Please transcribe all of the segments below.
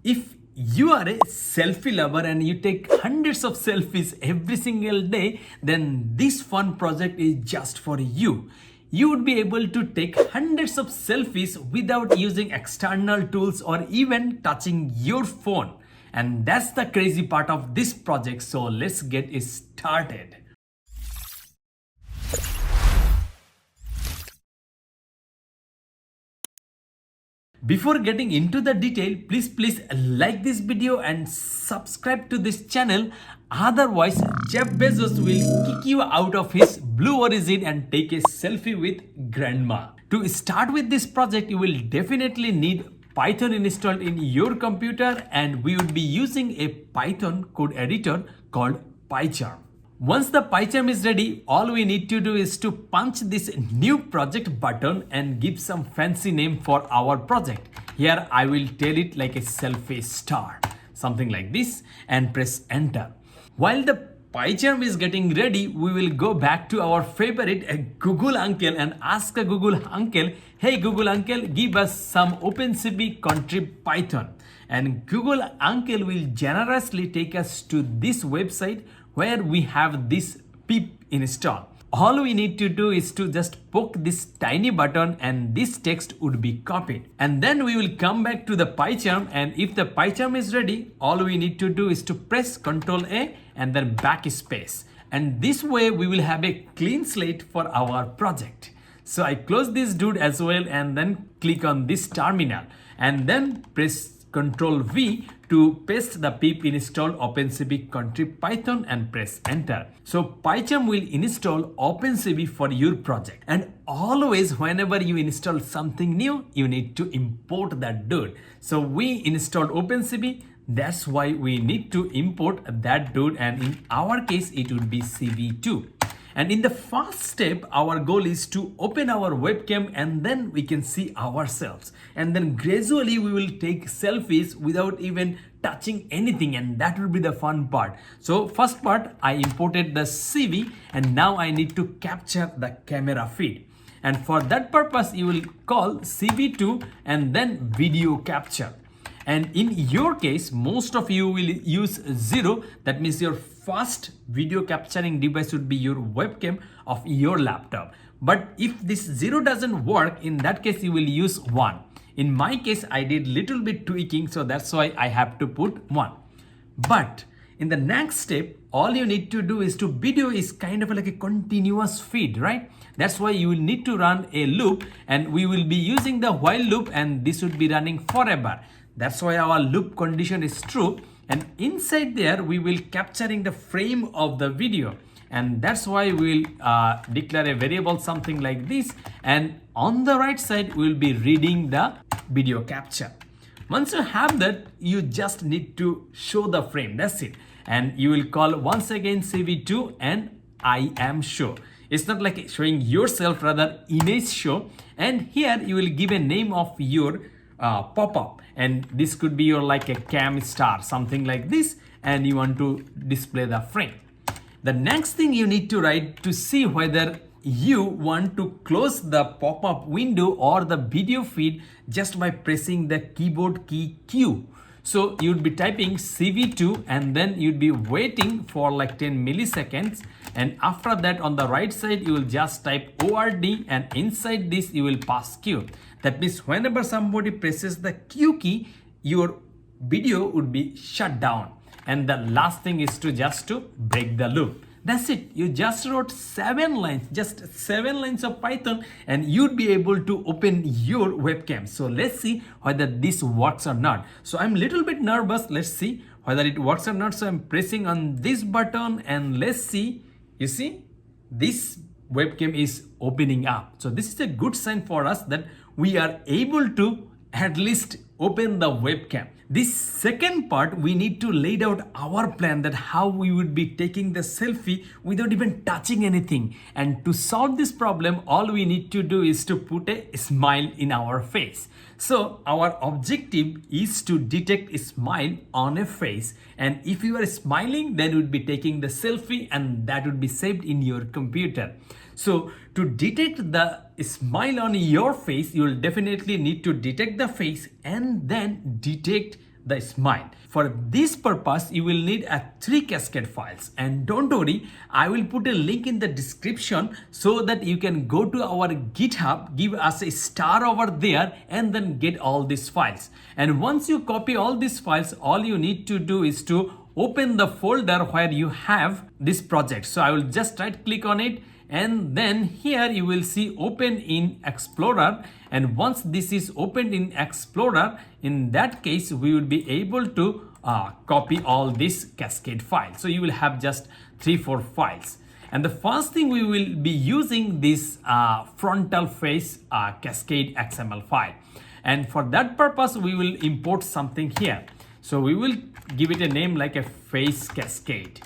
If you are a selfie lover and you take hundreds of selfies every single day, then this fun project is just for you. You would be able to take hundreds of selfies without using external tools or even touching your phone. And that's the crazy part of this project. So let's get it started. Before getting into the detail, please like this video and subscribe to this channel. Otherwise, Jeff Bezos will kick you out of his Blue Origin and take a selfie with grandma. To start with this project, you will definitely need Python installed in your computer, and we would be using a Python code editor called PyCharm. Once the PyCharm is ready, all we need to do is to punch this new project button and give some fancy name for our project. Here I will tell it like a selfie star, something like this, and press enter. While the PyCharm is getting ready, we will go back to our favorite Google Uncle and ask a Google Uncle, hey Google Uncle, give us some OpenCV contrib Python. And Google Uncle will generously take us to this website where we have this pip installed. All we need to do is to just poke this tiny button and this text would be copied. And then we will come back to the PyCharm, and if the PyCharm is ready, all we need to do is to press Ctrl A and then backspace. And this way we will have a clean slate for our project. So I close this dude as well and then click on this terminal and then press Ctrl V to paste the pip install OpenCV contrib Python and press enter. So PyCharm will install OpenCV for your project. And always whenever you install something new, you need to import that dude. So we installed OpenCV. That's why we need to import that dude, and in our case it would be CV2. And in the first step, our goal is to open our webcam and then we can see ourselves. And then gradually we will take selfies without even touching anything, and that will be the fun part. So first part, I imported the CV and now I need to capture the camera feed. And for that purpose, you will call CV2 and then video capture. And in your case, most of you will use 0. That means your first video capturing device would be your webcam of your laptop. But if this 0 doesn't work, in that case you will use 1. In my case, I did little bit tweaking, so that's why I have to put 1. But in the next step, all you need to do is to video is kind of like a continuous feed, right? That's why you will need to run a loop, and we will be using the while loop, and this would be running forever. That's why our loop condition is true, and inside there we will capturing the frame of the video, and that's why we will declare a variable something like this, and on the right side we will be reading the video capture. Once you have that, you just need to show the frame, that's it. And you will call once again CV2 and I am show. It's not like showing yourself, rather image show, and here you will give a name of your pop-up, and this could be your like a cam star, something like this, and you want to display the frame. The next thing you need to write to see whether you want to close the pop-up window or the video feed just by pressing the keyboard key Q. So you'd be typing CV2 and then you'd be waiting for like 10 milliseconds, and after that on the right side you will just type ORD, and inside this you will pass Q. That means whenever somebody presses the Q key, your video would be shut down. And the last thing is to just to break the loop. That's it. You just wrote 7 lines, just 7 lines of Python, and you'd be able to open your webcam. So let's see whether this works or not. So I'm a little bit nervous. Let's see whether it works or not. So I'm pressing on this button and let's see. You see, this webcam is opening up. So this is a good sign for us that we are able to at least open the webcam. This second part, we need to lay out our plan that how we would be taking the selfie without even touching anything. And to solve this problem, all we need to do is to put a smile in our face. So our objective is to detect a smile on a face. And if you are smiling, then we'd be taking the selfie and that would be saved in your computer. So to detect the smile on your face, you will definitely need to detect the face and then detect the smile. For this purpose, you will need a 3 cascade files, and don't worry, I will put a link in the description so that you can go to our GitHub, give us a star over there, and then get all these files. And once you copy all these files, all you need to do is to open the folder where you have this project. So I will just right click on it, and then here you will see open in Explorer. And once this is opened in Explorer, in that case we will be able to copy all this cascade files. So you will have just 3-4 files. And the first thing we will be using this frontal face cascade XML file. And for that purpose, we will import something here. So we will give it a name like a face cascade.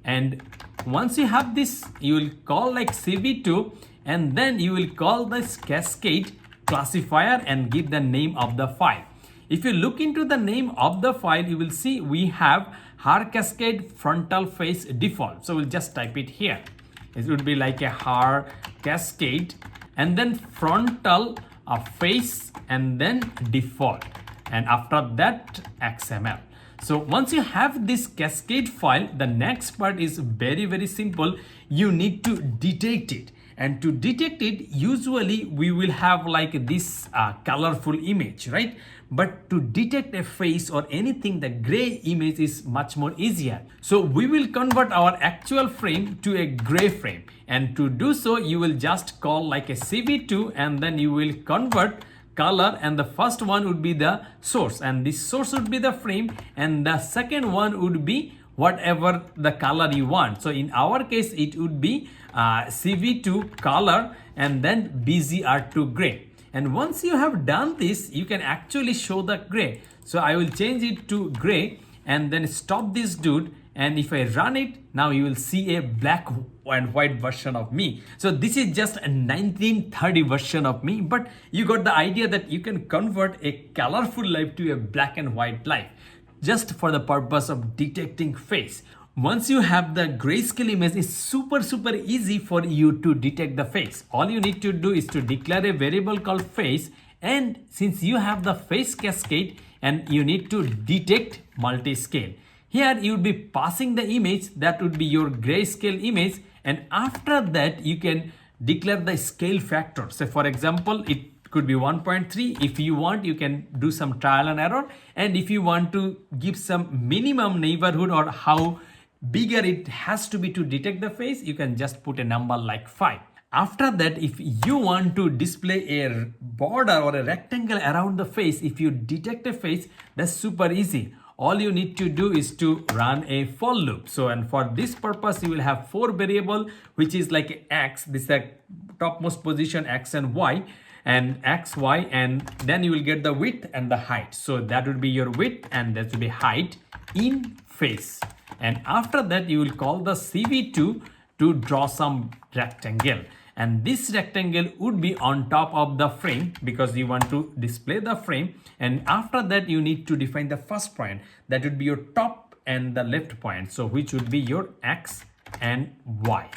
And once you have this, you will call like CV2, and then you will call this cascade classifier and give the name of the file. If you look into the name of the file, you will see we have har cascade frontal face default. So we'll just type it here. It would be like a har cascade and then frontal face and then default, and after that XML. So once you have this cascade file, the next part is very simple. You need to detect it, and to detect it, usually we will have like this colorful image, right? But to detect a face or anything, the gray image is much more easier. So we will convert our actual frame to a gray frame, and to do so you will just call like a CV2, and then you will convert color, and the first one would be the source, and this source would be the frame, and the second one would be whatever the color you want. So in our case it would be CV2 color and then BZR2 gray. And once you have done this, you can actually show the gray. So I will change it to gray and then stop this dude, and if I run it, now you will see a black and white version of me. So this is just a 1930 version of me, but you got the idea that you can convert a colorful life to a black and white life just for the purpose of detecting face. Once you have the grayscale image, it's super easy for you to detect the face. All you need to do is to declare a variable called face, and since you have the face cascade and you need to detect multi-scale, here you would be passing the image that would be your grayscale image, and after that you can declare the scale factor. So for example, it could be 1.3. If you want, you can do some trial and error, and if you want to give some minimum neighborhood or how bigger it has to be to detect the face, you can just put a number like 5. After that, if you want to display a border or a rectangle around the face, if you detect a face, that's super easy. All you need to do is to run a for loop. So, and for this purpose, you will have 4 variable, which is like x, this is the topmost position, x and y, and x, y, and then you will get the width and the height. So that would be your width and that would be height in face. And after that, you will call the CV2 to draw some rectangle. And this rectangle would be on top of the frame because you want to display the frame. And after that, you need to define the first point. That would be your top and the left point. So which would be your X and Y.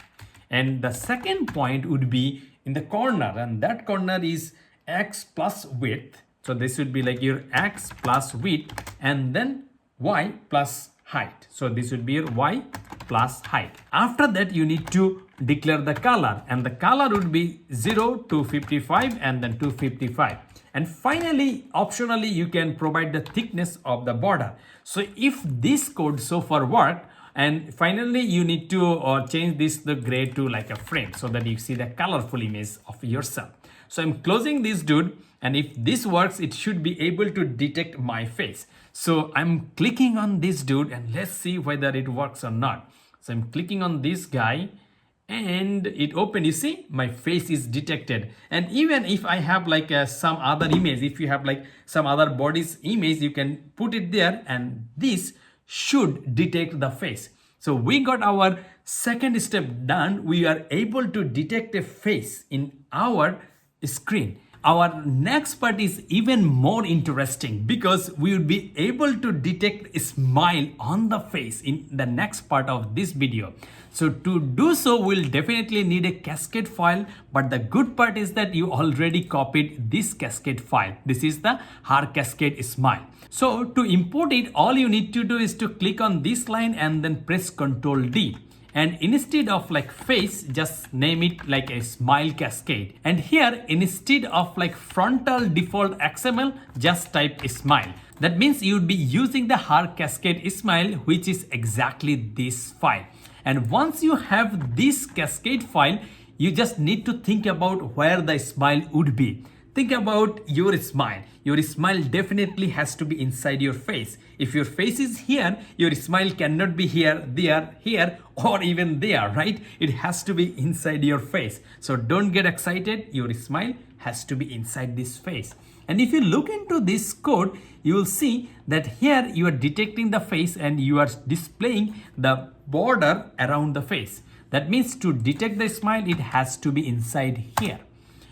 And the second point would be in the corner, and that corner is X plus width. So this would be like your X plus width and then Y plus height. So this would be your Y plus height. After that, you need to declare the color, and the color would be 0 to 55 and then 255. And finally, optionally, you can provide the thickness of the border. So if this code so far worked, and finally you need to change this the gray to like a frame so that you see the colorful image of yourself. So I'm closing this dude, and if this works, it should be able to detect my face. So I'm clicking on this dude and let's see whether it works or not. So I'm clicking on this guy and it opened. You see my face is detected. And even if I have like some other image, if you have like some other body's image, you can put it there and this should detect the face. So we got our second step done. We are able to detect a face in our screen. Our next part is even more interesting because we will be able to detect a smile on the face in the next part of this video. So to do so, we'll definitely need a Cascade file, but the good part is that you already copied this Cascade file. This is the Har Cascade Smile. So to import it, all you need to do is to click on this line and then press Ctrl D. And instead of like face, just name it like a smile cascade. And here, instead of like frontal default XML, just type smile. That means you would be using the Har Cascade Smile, which is exactly this file. And once you have this cascade file, you just need to think about where the smile would be. Think about your smile. Your smile definitely has to be inside your face. If your face is here, your smile cannot be here, there, here, or even there, right? It has to be inside your face. So don't get excited. Your smile has to be inside this face. And if you look into this code, you will see that here you are detecting the face and you are displaying the border around the face. That means to detect the smile, it has to be inside here.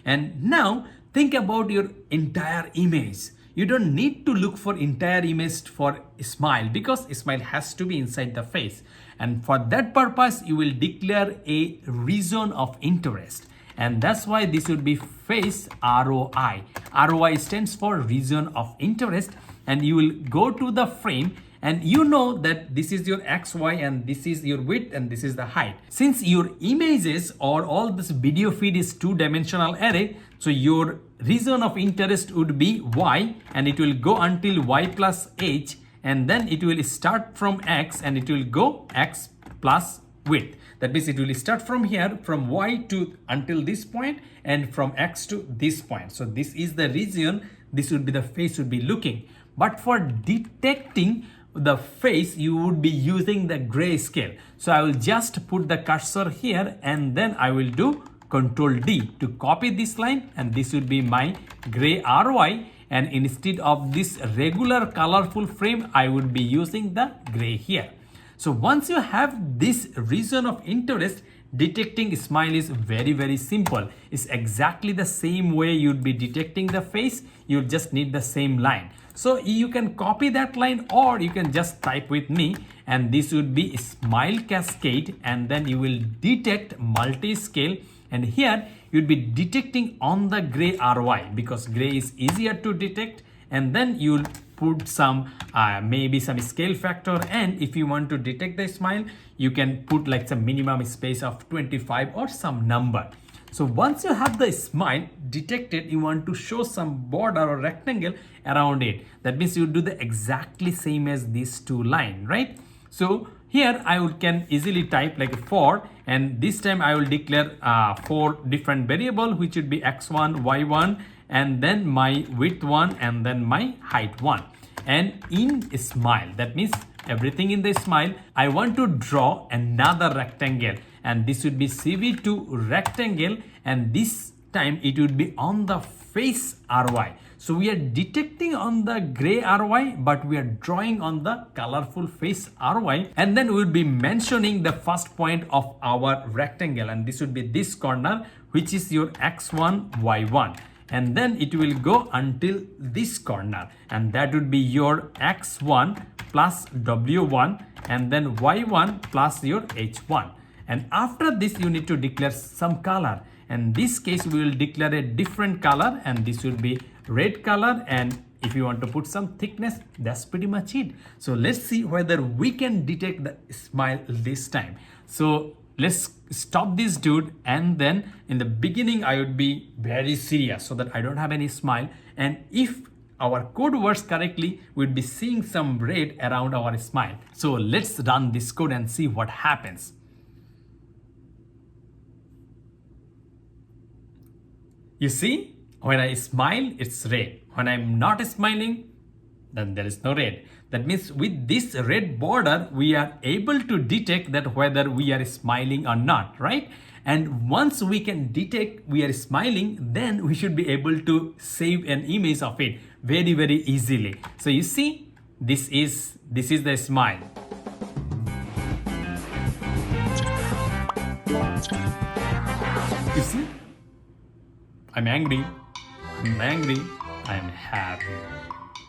And now, think about your entire image. You don't need to look for entire image for smile because smile has to be inside the face. And for that purpose, you will declare a region of interest. And that's why this would be face ROI. ROI stands for region of interest. And you will go to the frame and you know that this is your XY and this is your width and this is the height. Since your images or all this video feed is two-dimensional array, so your region of interest would be Y and it will go until Y plus H, and then it will start from X and it will go X plus width. That means it will start from here, from Y to until this point and from X to this point. So this is the region, this would be the face would be looking. But for detecting the face, you would be using the grayscale. So I will just put the cursor here and then I will do Ctrl D to copy this line, and this would be my gray ROI, and instead of this regular colorful frame, I would be using the gray here. So once you have this region of interest, detecting smile is very simple. It's exactly the same way you'd be detecting the face. You just need the same line. So you can copy that line or you can just type with me, and this would be smile cascade, and then you will detect multi-scale, and here you'd be detecting on the gray ROI because gray is easier to detect, and then you'll put some maybe some scale factor, and if you want to detect the smile, you can put like some minimum space of 25 or some number. So once you have the smile detected, you want to show some border or rectangle around it. That means you do the exactly same as these two line, right? So here I can easily type like a for, and this time I will declare 4 different variable, which would be x1, y1, and then my width 1, and then my height 1. And in smile, that means everything in the smile, I want to draw another rectangle, and this would be CV2 rectangle, and this time it would be on the face ROI. So we are detecting on the gray ROI, but we are drawing on the colorful face ROI, and then we will be mentioning the first point of our rectangle, and this would be this corner, which is your x1, y1. And then it will go until this corner, and that would be your x1 plus w1, and then y1 plus your h1. And after this you need to declare some color. In this case we will declare a different color, and this will be red color, and if you want to put some thickness, that's pretty much it. So let's see whether we can detect the smile this time. So let's stop this dude, and then in the beginning I would be very serious so that I don't have any smile, and if our code works correctly, we'd be seeing some red around our smile. So let's run this code and see what happens. You see, when I smile, it's red. When I'm not smiling, then there is no red. That means with this red border, we are able to detect that whether we are smiling or not, right? And once we can detect we are smiling, then we should be able to save an image of it very easily. So you see, this is the smile. You see, I'm angry. I'm angry, I'm happy.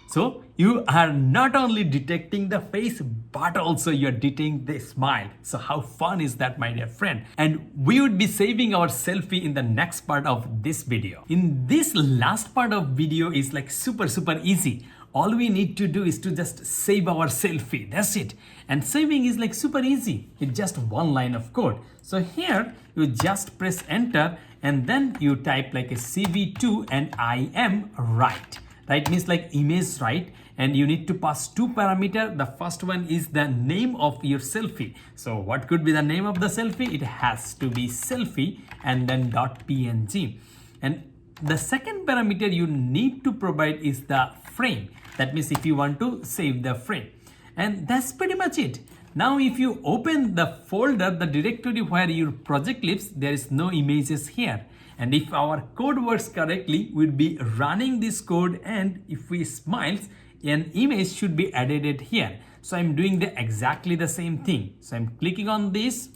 So you are not only detecting the face, but also you're detecting the smile. So how fun is that, my dear friend? And we would be saving our selfie in the next part of this video. In this last part of video is like super easy. All we need to do is to just save our selfie. That's it. And saving is like super easy. It's just one line of code. So here you just press enter and then you type like a CV2 and I am right. Right means like image right, and you need to pass two parameters. The first one is the name of your selfie. So what could be the name of the selfie? It has to be selfie and then .png. And the second parameter you need to provide is the frame. That means if you want to save the frame. And that's pretty much it. Now if you open the folder, the directory where your project lives, there is no images here. And if our code works correctly, we'll be running this code, and if we smile, an image should be added here. So I'm doing exactly the same thing. So I'm clicking on this.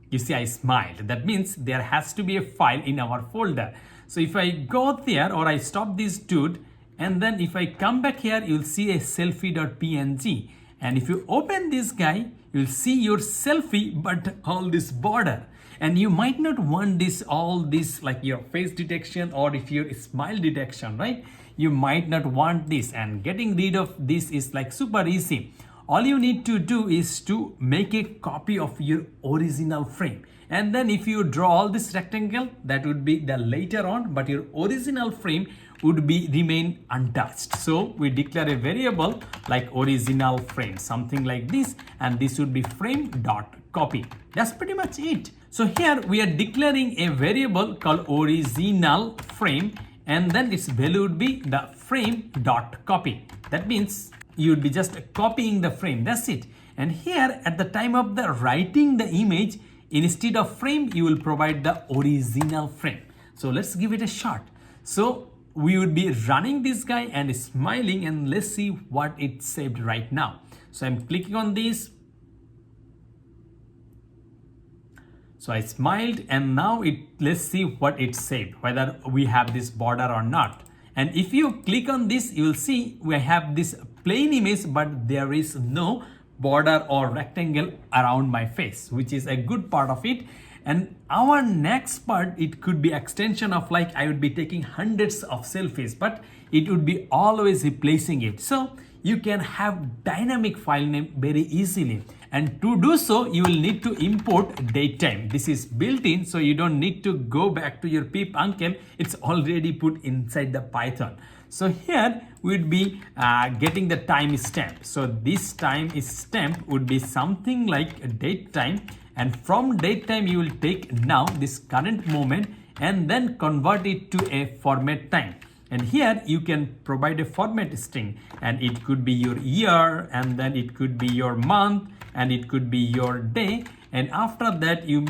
You see, I smiled. That means there has to be a file in our folder. So if I go there or I stop this dude, and then if I come back here, you'll see a selfie.png. And if you open this guy, you'll see your selfie, but all this border. And you might not want this, all this like your face detection or if your smile detection, right? You might not want this, and getting rid of this is like super easy. All you need to do is to make a copy of your original frame. And then if you draw all this rectangle, that would be the later on, but your original frame would be remain untouched. So we declare a variable like original frame, something like this, and this would be frame.copy. That's pretty much it. So here we are declaring a variable called original frame, and then its value would be the frame.copy. That means you would be just copying the frame. That's it. And here at the time of the writing the image, instead of frame, you will provide the original frame. So let's give it a shot. So we would be running this guy and smiling, and let's see what it saved right now. So I'm clicking on this. So I smiled, and now let's see what it saved, whether we have this border or not. And if you click on this, you will see we have this plain image, but there is no border or rectangle around my face, which is a good part of it. And our next part, it could be extension of like I would be taking hundreds of selfies, but it would be always replacing it. So you can have dynamic file name very easily. And to do so, you will need to import datetime. This is built in, so you don't need to go back to your pip uncle. It's already put inside the Python. So here we'd be getting the timestamp. So this timestamp would be something like a datetime. And from datetime, you will take now this current moment and then convert it to a format time. And here you can provide a format string, and it could be your year, and then it could be your month, and it could be your day. And after that, you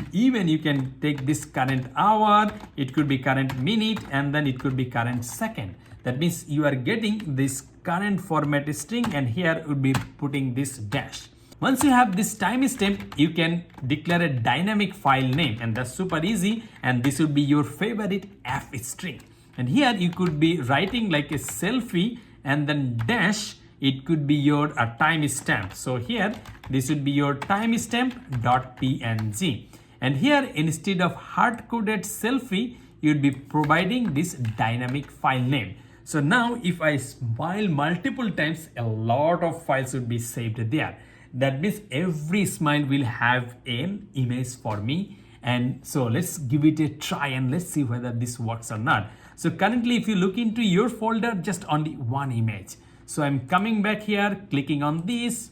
can take this current hour, it could be current minute, and then it could be current second. That means you are getting this current format string, and here would be putting this dash. Once you have this timestamp, you can declare a dynamic file name, and that's super easy. And this would be your favorite f string. And here you could be writing like a selfie and then dash, it could be your timestamp. So here this would be your timestamp.png. And here instead of hard-coded selfie, you'd be providing this dynamic file name. So now if I smile multiple times, a lot of files would be saved there. That means every smile will have an image for me. And so let's give it a try and let's see whether this works or not. So currently, if you look into your folder, just only one image. So I'm coming back here, clicking on this.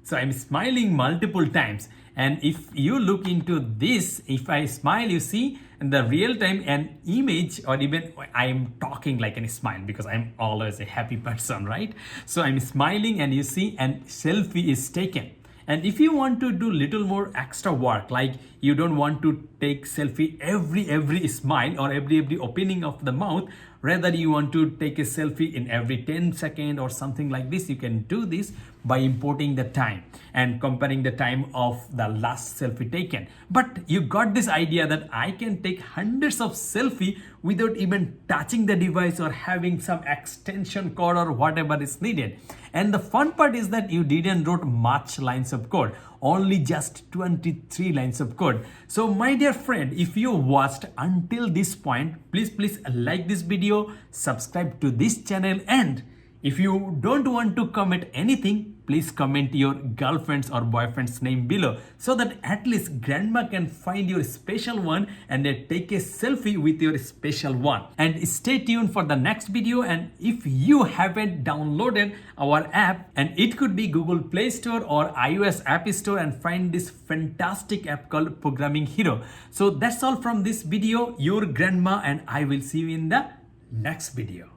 So I'm smiling multiple times. And if you look into this, if I smile, you see in the real time an image, or even I'm talking like a smile because I'm always a happy person, right? So I'm smiling and you see an selfie is taken. And if you want to do little more extra work, like you don't want to take selfie every smile or every opening of the mouth, rather you want to take a selfie in every 10 seconds or something like this, you can do this. by importing the time and comparing the time of the last selfie taken. But you got this idea that I can take hundreds of selfie without even touching the device or having some extension cord or whatever is needed. And the fun part is that you didn't wrote much lines of code, only just 23 lines of code. So my dear friend, if you watched until this point, please like this video, subscribe to this channel, and if you don't want to comment anything, please comment your girlfriend's or boyfriend's name below so that at least grandma can find your special one and take a selfie with your special one. And stay tuned for the next video. And if you haven't downloaded our app, and it could be Google Play Store or iOS App Store, and find this fantastic app called Programming Hero. So that's all from this video. Your grandma, and I will see you in the next video.